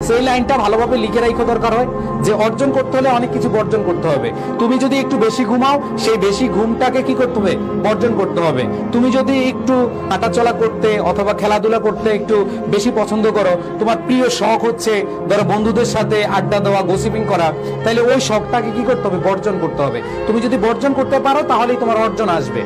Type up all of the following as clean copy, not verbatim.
সেই লাইনটা ভালোভাবে লিখে রাখা দরকার হয় যে অর্জন করতে হলে অনেক কিছু বর্জন করতে হবে। তুমি যদি একটু বেশি ঘুমাও, সেই বেশি ঘুমটাকে কি করতে হবে? বর্জন করতে হবে। তুমি যদি একটু হাঁটাচলা করতে অথবা খেলাধুলা করতে একটু বেশি পছন্দ করো, তোমার প্রিয় শখ হচ্ছে ধরো বন্ধুদের সাথে আড্ডা দেওয়া, গসিপিং করা, তাহলে ওই শখটাকে কি করতে হবে? বর্জন করতে হবে। তুমি যদি বর্জন করতে পারো তাহলেই তোমার অর্জন আসবে।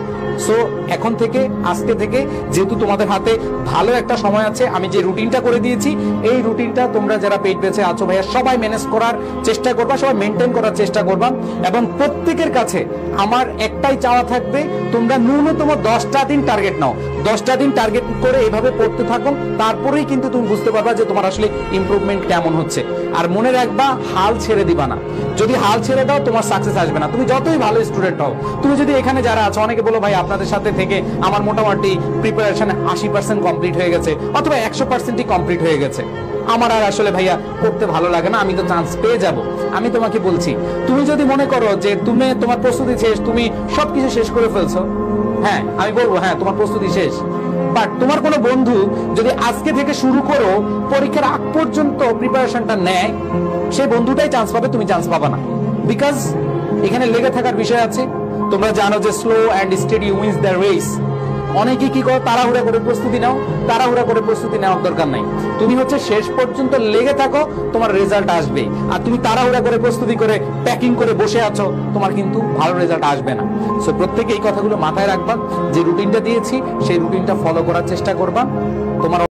সো এখন থেকে, আজকে থেকে, যেহেতু তোমাদের হাতে ভালো একটা সময় আছে, আমি যে রুটিনটা করে দিয়েছি এই রুটিনটা তোমরা যারা পেইড ব্যাচে আছো ভাইয়া সবাই ম্যানেজ করার চেষ্টা করবা, সবাই মেনটেন করার চেষ্টা করবা। এবং প্রত্যেকের কাছে আমার একটাই চাওয়া থাকবে, তোমরা ন্যূনতম 10টা দিন টার্গেট নাও। 10টা দিন টার্গেট করে এভাবে পড়তে থাকো, তারপরেই কিন্তু তুমি বুঝতে পারবা যে তোমার আসলে ইমপ্রুভমেন্ট কেমন হচ্ছে। আর মনে রাখবা, হাল ছেড়ে দিবা না। যদি হাল ছেড়ে দাও তোমার সাকসেস আসবে না, তুমি যতই ভালো স্টুডেন্ট হও। তুমি যদি এখানে যারা আছো, অনেকে বলো ভাই আপনাদের সাথে থেকে আমার মোটামুটি প্রিপারেশন 80% কমপ্লিট হয়ে গেছে অথবা 100%ই কমপ্লিট হয়ে গেছে, আমার আর আসলে ভাইয়া পড়তে ভালো লাগে না, আমি তো চান্স পেয়ে যাব। আমি তোমাকে বলছি, তুমি যদি মনে করো যে তুমি তোমার প্রস্তুতি শেষ, তুমি সবকিছু শেষ করে ফেলছো, হ্যাঁ আমি বলবো হ্যাঁ তোমার প্রস্তুতি শেষ। বাট তোমার কোনো বন্ধু যদি আজকে থেকে শুরু করো পরীক্ষার আগ পর্যন্ত প্রিপারেশনটা নেয়, সেই বন্ধুটাই চান্স পাবে, তুমি চান্স পাবা না। বিকজ এখানে লেগে থাকার বিষয় আছে। তোমরা জানো যে slow and steady wins the race. অনেকে কি করো, তাড়াহুড়া করে প্রস্তুতি নাও। তাড়াহুড়া করে প্রস্তুতি নেওয়ার দরকার নাই। তুমি হচ্ছে শেষ পর্যন্ত লেগে থাকো, তোমার রেজাল্ট আসবে। আর তুমি তাড়াহুড়া করে প্রস্তুতি করে প্যাকিং করে বসে আছো, তোমার কিন্তু ভালো রেজাল্ট আসবে না। সো প্রত্যেকে এই কথাগুলো মাথায় রাখবা। যে রুটিনটা দিয়েছি সেই রুটিনটা ফলো করার চেষ্টা করবা। তোমার